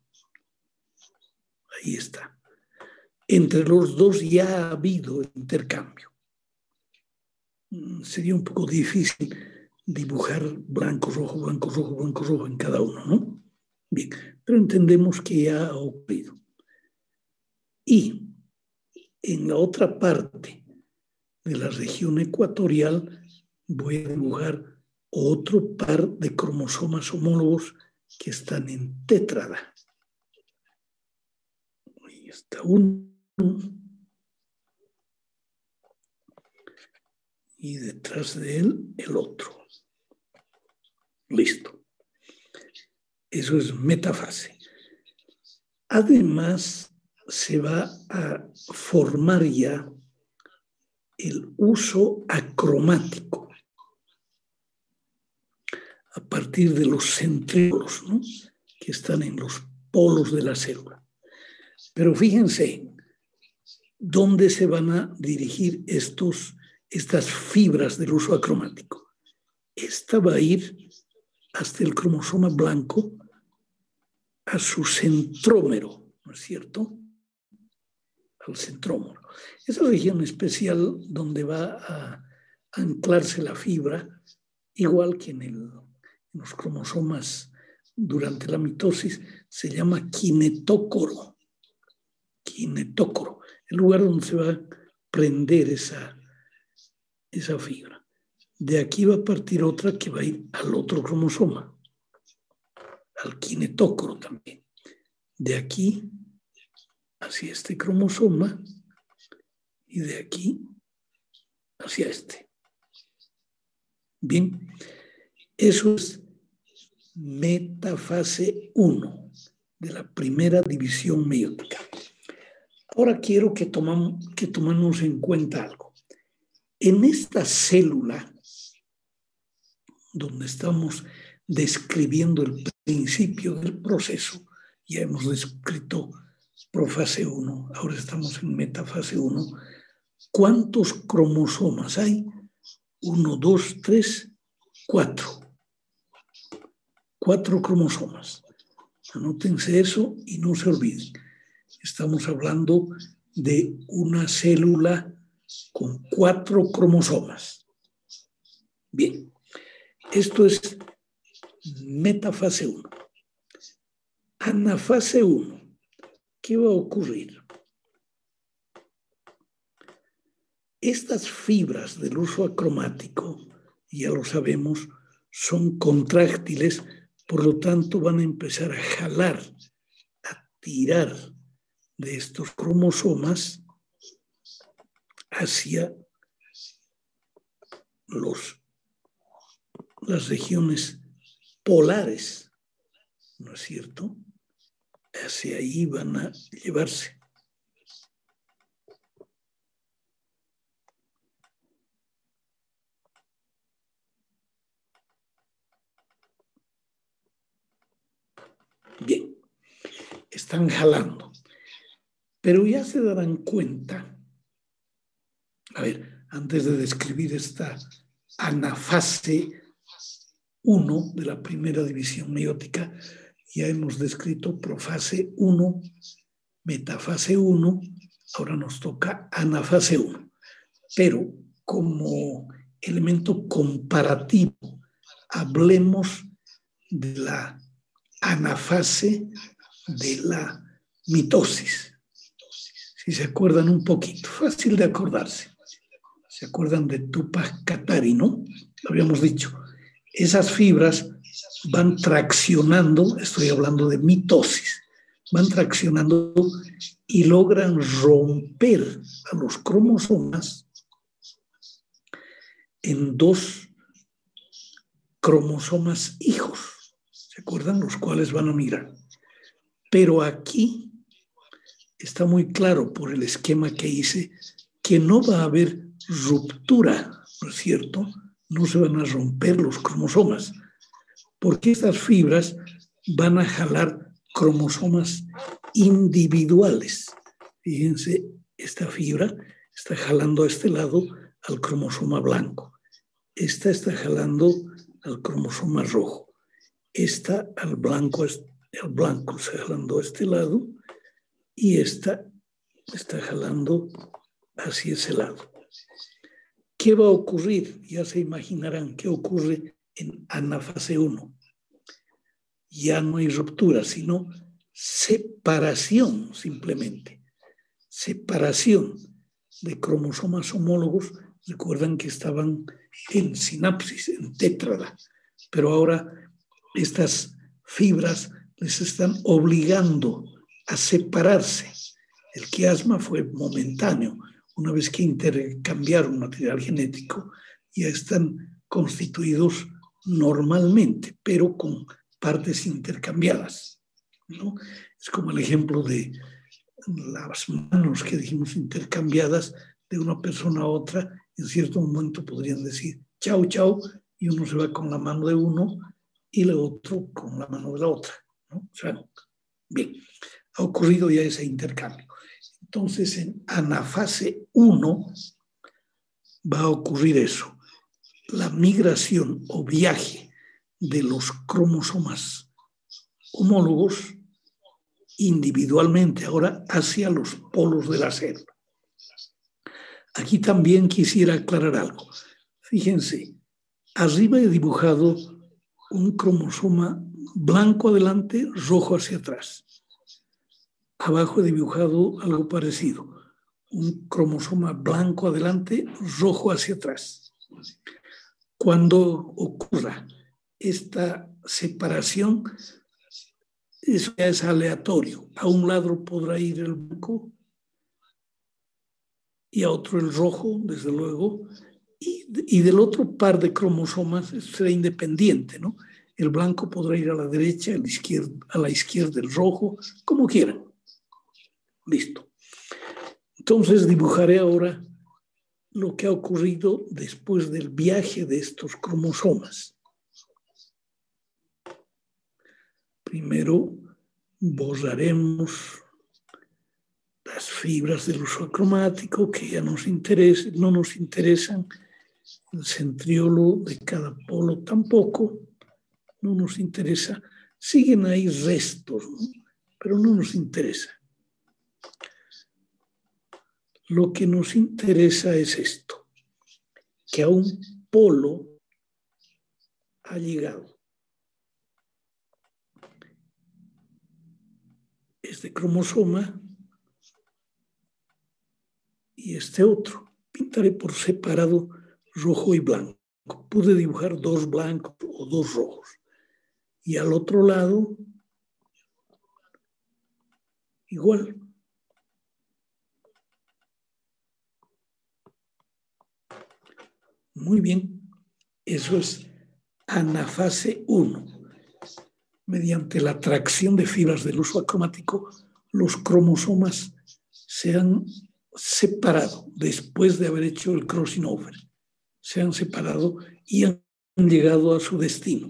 Ahí está. Entre los dos ya ha habido intercambio. Sería un poco difícil dibujar blanco, rojo, blanco, rojo, blanco, rojo en cada uno, ¿no? Bien, pero entendemos que ya ha ocurrido. Y en la otra parte de la región ecuatorial voy a dibujar otro par de cromosomas homólogos que están en tétrada. Ahí está uno. Y detrás de él el otro. Listo. Eso es metafase. Además, se va a formar ya el uso acromático a partir de los centríolos, ¿no? Que están en los polos de la célula. Pero fíjense dónde se van a dirigir estas fibras del uso acromático. Esta va a ir hasta el cromosoma blanco a su centrómero, ¿no es cierto? Al centrómero. Esa región especial donde va a anclarse la fibra, igual que en los cromosomas durante la mitosis, se llama kinetócoro. Kinetócoro, el lugar donde se va a prender esa fibra. De aquí va a partir otra que va a ir al otro cromosoma, al kinetócoro también. De aquí hacia este cromosoma y de aquí hacia este. Bien, eso es metafase 1 de la primera división meiótica. Ahora quiero que tomemos en cuenta algo. En esta célula, donde estamos describiendo el principio del proceso, ya hemos descrito profase 1, ahora estamos en metafase 1. ¿Cuántos cromosomas hay? 1, 2, 3, 4. 4 cromosomas. Anótense eso y no se olviden. Estamos hablando de una célula con 4 cromosomas. Bien, esto es metafase 1. Anafase 1. ¿Qué va a ocurrir? Estas fibras del uso acromático, ya lo sabemos, son contráctiles, por lo tanto van a empezar a jalar, a tirar de estos cromosomas hacia las regiones polares, ¿no es cierto? Hacia ahí van a llevarse. Bien, están jalando. Pero ya se darán cuenta, a ver, antes de describir esta anafase 1 de la primera división meiótica, ya hemos descrito profase 1, metafase 1, ahora nos toca anafase 1. Pero como elemento comparativo, hablemos de la anafase de la mitosis. Si se acuerdan un poquito, fácil de acordarse. ¿Se acuerdan de Tupac Katari, no? Lo habíamos dicho. Esas fibras van traccionando, estoy hablando de mitosis, van traccionando y logran romper a los cromosomas en 2 cromosomas hijos, ¿se acuerdan? Los cuales van a migrar. Pero aquí está muy claro por el esquema que hice que no va a haber ruptura, ¿no es cierto? No se van a romper los cromosomas, porque estas fibras van a jalar cromosomas individuales. Fíjense, esta fibra está jalando a este lado al cromosoma blanco. Esta está jalando al cromosoma rojo. Esta al blanco está jalando a este lado y esta está jalando hacia ese lado. ¿Qué va a ocurrir? Ya se imaginarán qué ocurre en anafase 1. Ya no hay ruptura, sino separación simplemente. Separación de cromosomas homólogos. Recuerdan que estaban en sinapsis, en tétrada, pero ahora estas fibras les están obligando a separarse. El quiasma fue momentáneo. Una vez que intercambiaron material genético, ya están constituidos normalmente, pero con partes intercambiadas, ¿no? Es como el ejemplo de las manos que dijimos intercambiadas de una persona a otra. En cierto momento podrían decir chau, chau, y uno se va con la mano de uno y el otro con la mano de la otra, ¿no? O sea, bien, ha ocurrido ya ese intercambio. Entonces, en anafase 1 va a ocurrir eso. La migración o viaje de los cromosomas homólogos individualmente ahora hacia los polos de la célula. Aquí también quisiera aclarar algo. Fíjense, arriba he dibujado un cromosoma blanco adelante, rojo hacia atrás. Abajo he dibujado algo parecido, un cromosoma blanco adelante, rojo hacia atrás. Cuando ocurra esta separación, eso ya es aleatorio. A un lado podrá ir el blanco y a otro el rojo, desde luego, y del otro par de cromosomas será independiente, ¿no? El blanco podrá ir a la derecha, a la izquierda el rojo, como quieran. Listo. Entonces dibujaré ahora lo que ha ocurrido después del viaje de estos cromosomas. Primero borraremos las fibras del uso acromático que ya no nos interesan. El centriolo de cada polo tampoco, no nos interesa. Siguen ahí restos, ¿no? Pero no nos interesa. Lo que nos interesa es esto, que a un polo ha llegado este cromosoma y este otro. Pintaré por separado rojo y blanco. Pude dibujar 2 blancos o 2 rojos. Y al otro lado, igual. Muy bien. Eso es anafase 1. Mediante la tracción de fibras del uso acromático, los cromosomas se han separado después de haber hecho el crossing over. Se han separado y han llegado a su destino,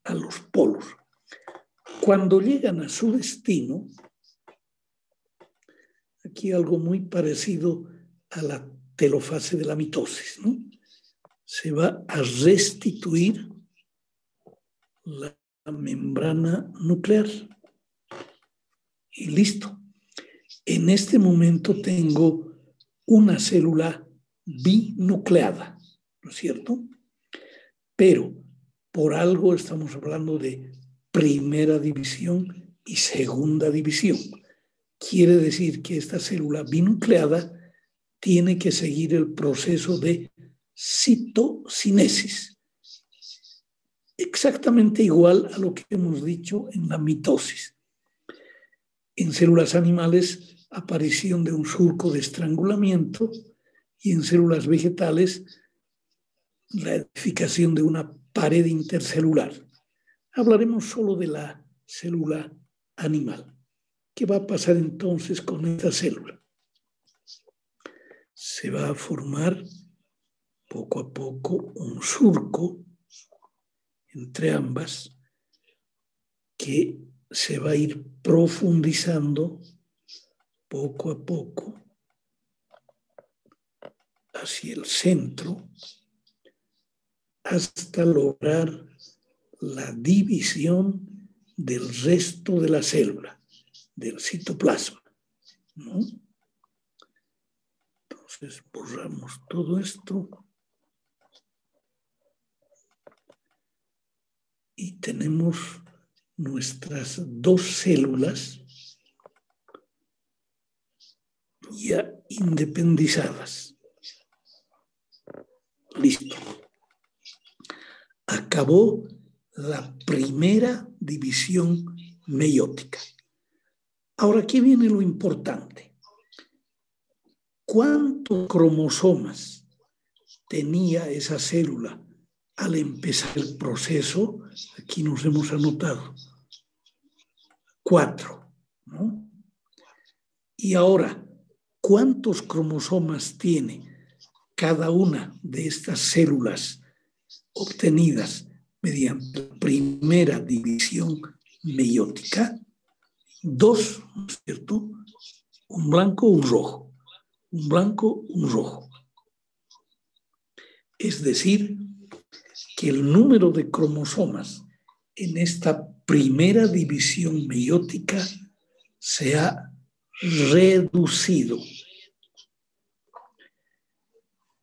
a los polos. Cuando llegan a su destino, aquí algo muy parecido a la telofase de la mitosis, ¿no? Se va a restituir la membrana nuclear y listo. En este momento tengo una célula binucleada, ¿no es cierto? Pero por algo estamos hablando de primera división y segunda división. Quiere decir que esta célula binucleada tiene que seguir el proceso de citocinesis. Exactamente igual a lo que hemos dicho en la mitosis. En células animales, aparición de un surco de estrangulamiento, y en células vegetales, la edificación de una pared intercelular. Hablaremos solo de la célula animal. ¿Qué va a pasar entonces con esta célula? Se va a formar poco a poco un surco entre ambas que se va a ir profundizando poco a poco hacia el centro hasta lograr la división del resto de la célula, del citoplasma, ¿no? Entonces borramos todo esto y tenemos nuestras dos células ya independizadas. Listo. Acabó la primera división meiótica. Ahora, aquí viene lo importante. ¿Cuántos cromosomas tenía esa célula al empezar el proceso? Aquí nos hemos anotado 4, ¿no? Y ahora, ¿cuántos cromosomas tiene cada una de estas células obtenidas mediante la primera división meiótica? 2, ¿no es cierto? Un blanco, un rojo. Un blanco, un rojo. Es decir, que el número de cromosomas en esta primera división meiótica se ha reducido.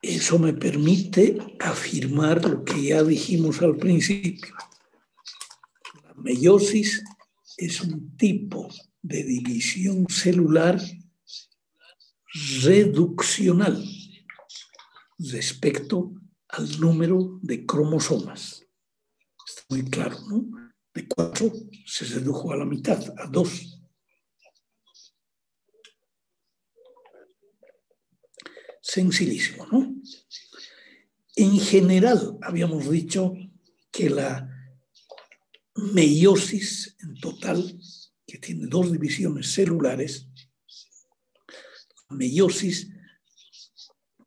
Eso me permite afirmar lo que ya dijimos al principio. La meiosis es un tipo de división celular reduccional respecto al número de cromosomas. Está muy claro, ¿no? De 4 se redujo a la mitad, a 2. Sencillísimo, ¿no? En general, habíamos dicho que la meiosis en total, que tiene 2 divisiones celulares, la meiosis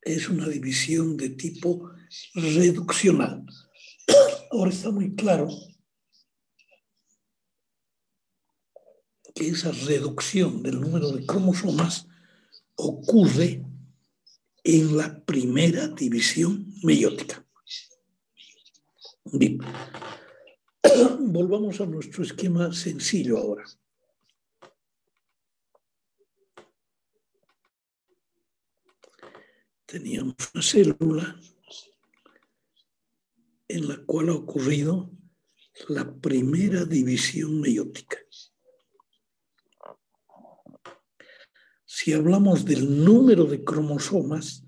es una división de tipo reduccional. Ahora está muy claro que esa reducción del número de cromosomas ocurre en la primera división meiótica. Bien. Volvamos a nuestro esquema sencillo ahora. Teníamos una célula en la cual ha ocurrido la primera división meiótica. Si hablamos del número de cromosomas,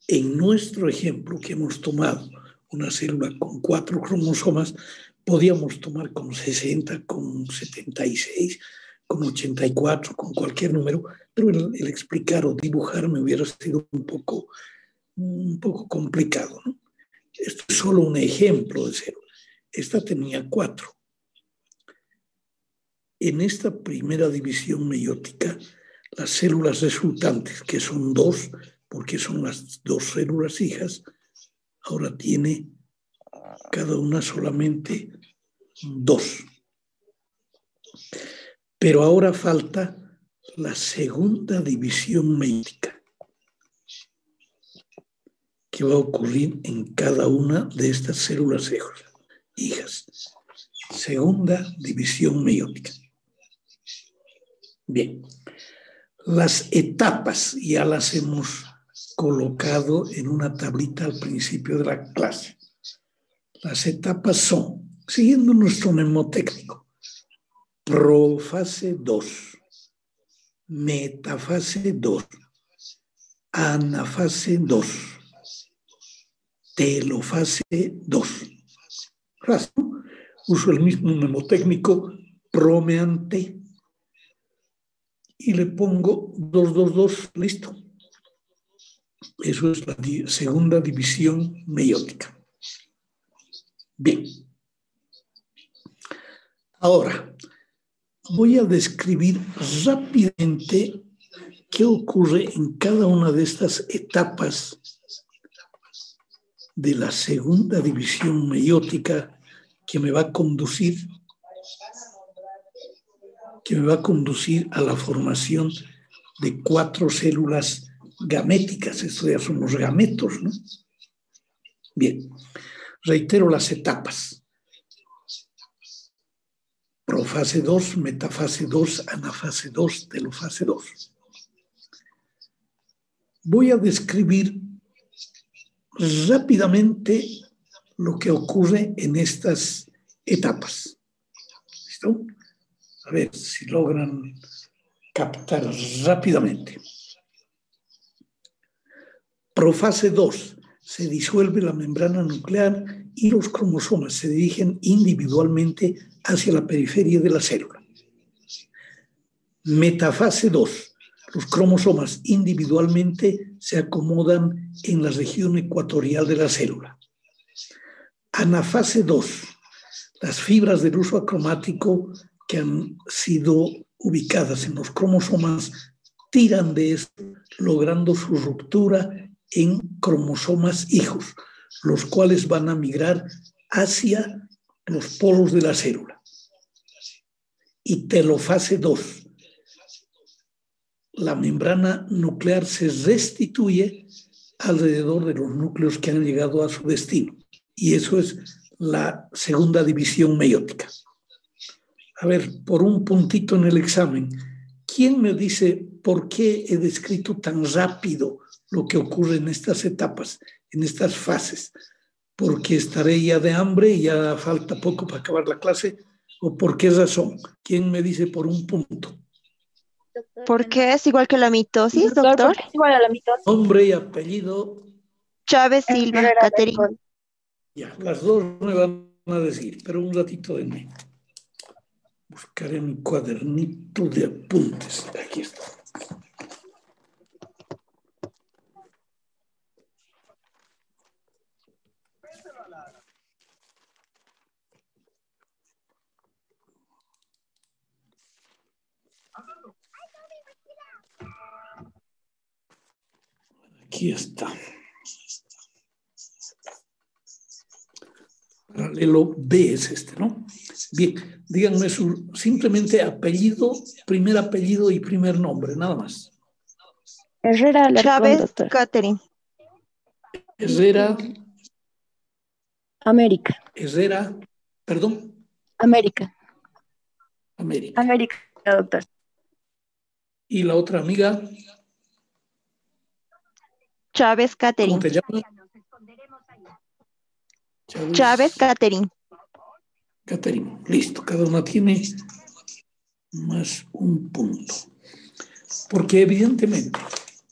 en nuestro ejemplo que hemos tomado, una célula con 4 cromosomas, podíamos tomar con 60, con 76, con 84, con cualquier número, pero el explicar o dibujar me hubiera sido un poco complicado, ¿no? Esto es solo un ejemplo de célula. Esta tenía 4. En esta primera división meiótica, las células resultantes, que son 2, porque son las 2 células hijas, ahora tiene cada una solamente 2. Pero ahora falta la segunda división meiótica, que va a ocurrir en cada una de estas células hijas. Segunda división meiótica. Bien. Las etapas ya las hemos colocado en una tablita al principio de la clase. Las etapas son, siguiendo nuestro mnemotécnico, profase 2, metafase 2, anafase 2, telofase 2. Frase, ¿no? Uso el mismo mnemotécnico bromeante y le pongo 222, listo. Eso es la segunda división meiótica. Bien. Ahora, voy a describir rápidamente qué ocurre en cada una de estas etapas de la segunda división meiótica que me va a conducir a la formación de 4 células gaméticas. Esto ya son los gametos, ¿no? Bien, reitero las etapas. Profase 2, metafase 2, anafase 2, telofase 2. Voy a describir rápidamente lo que ocurre en estas etapas. ¿Listo? A ver si logran captar rápidamente. Profase 2, se disuelve la membrana nuclear y los cromosomas se dirigen individualmente hacia la periferia de la célula. Metafase 2, los cromosomas individualmente se acomodan en la región ecuatorial de la célula. Anafase 2, las fibras del uso acromático que han sido ubicadas en los cromosomas tiran de esto, logrando su ruptura en cromosomas hijos, los cuales van a migrar hacia los polos de la célula. Y telofase 2, la membrana nuclear se restituye alrededor de los núcleos que han llegado a su destino. Y eso es la segunda división meiótica. A ver, por un puntito en el examen, ¿quién me dice por qué he descrito tan rápido lo que ocurre en estas etapas, en estas fases? ¿Porque estaré ya de hambre y ya falta poco para acabar la clase? ¿O por qué razón? ¿Quién me dice por un punto? ¿Por qué es igual que la mitosis, doctor? ¿Por qué es igual a la mitosis? Nombre y apellido. Chávez, Silva, Herrera Caterina. Rincón. Ya, las dos me van a decir, pero un ratito de mí. Buscaré mi cuadernito de apuntes. Aquí está. Aquí está. Paralelo B es este, ¿no? Bien, díganme su simplemente apellido, primer apellido y primer nombre, nada más. Herrera Alarcón, Chávez, doctor. Caterina. Herrera, América. perdón, América. América. América, doctor. Y la otra amiga, Chávez, ¿cómo Caterina. te llamas? Chávez, Caterina. Caterina. Listo, cada una tiene más un punto. Porque evidentemente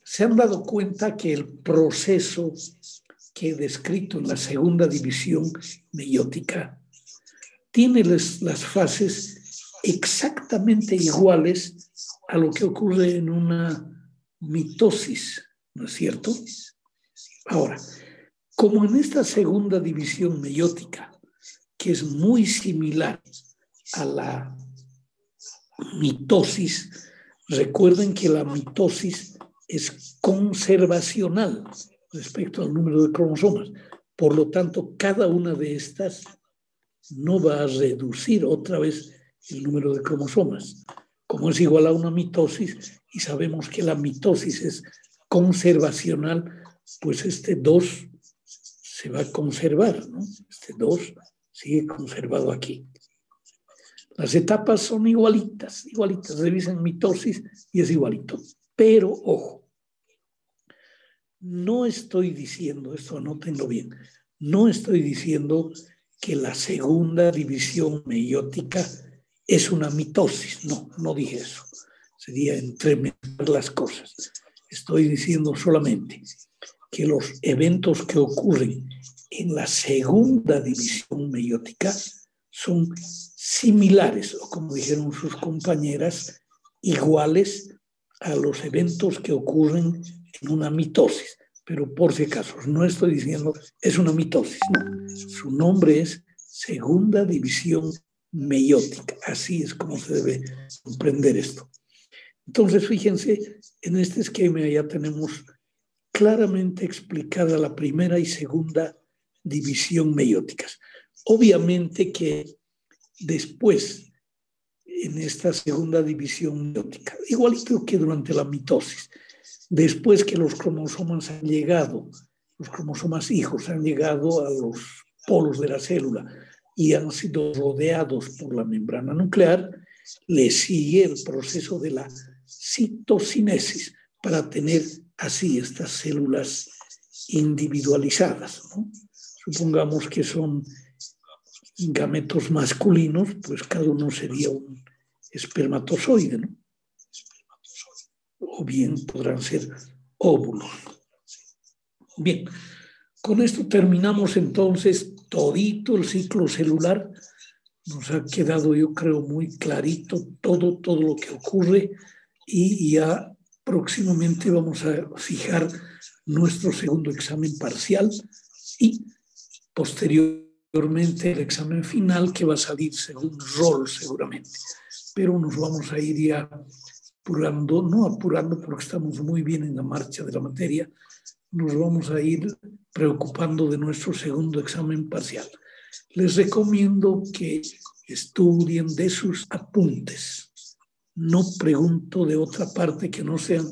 se han dado cuenta que el proceso que he descrito en la segunda división meiótica tiene las fases exactamente iguales a lo que ocurre en una mitosis, ¿no es cierto? Ahora, como en esta segunda división meiótica, que es muy similar a la mitosis, recuerden que la mitosis es conservacional respecto al número de cromosomas. Por lo tanto, cada una de estas no va a reducir otra vez el número de cromosomas. Como es igual a una mitosis, y sabemos que la mitosis es conservacional, pues este 2 se va a conservar, ¿no? Este 2 sigue conservado aquí. Las etapas son igualitas, revisen mitosis y es igualito. Pero, ojo, no estoy diciendo, esto anótenlo bien, no estoy diciendo que la segunda división meiótica es una mitosis. No, no dije eso. Sería entremezclar las cosas. Estoy diciendo solamente que los eventos que ocurren en la segunda división meiótica son similares, o como dijeron sus compañeras, iguales a los eventos que ocurren en una mitosis. Pero por si acaso, no estoy diciendo es una mitosis, no. Su nombre es segunda división meiótica. Así es como se debe comprender esto. Entonces, fíjense, en este esquema ya tenemos claramente explicada la primera y segunda división meióticas. Obviamente que después, en esta segunda división meiótica, igualito que durante la mitosis, después que los cromosomas han llegado, los cromosomas hijos han llegado a los polos de la célula y han sido rodeados por la membrana nuclear, le sigue el proceso de la citocinesis para tener así estas células individualizadas, ¿no? Supongamos que son gametos masculinos, pues cada uno sería un espermatozoide, ¿no? O bien podrán ser óvulos. Bien, con esto terminamos entonces todito el ciclo celular. Nos ha quedado, yo creo, muy clarito todo lo que ocurre y ya próximamente vamos a fijar nuestro segundo examen parcial y posteriormente el examen final que va a salir según rol seguramente. Pero nos vamos a ir ya apurando, no apurando porque estamos muy bien en la marcha de la materia, nos vamos a ir preocupando de nuestro segundo examen parcial. Les recomiendo que estudien de sus apuntes. No pregunto de otra parte que no sean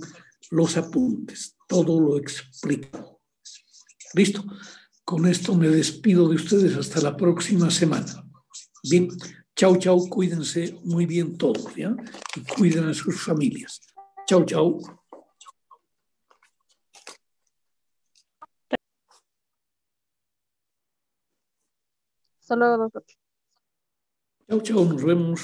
los apuntes. Todo lo explico. ¿Listo? Con esto me despido de ustedes hasta la próxima semana. Bien, chau, chau, cuídense muy bien todos, ¿ya? Y cuiden a sus familias. Chau, chau. Solo nosotros. Chau, chau, nos vemos.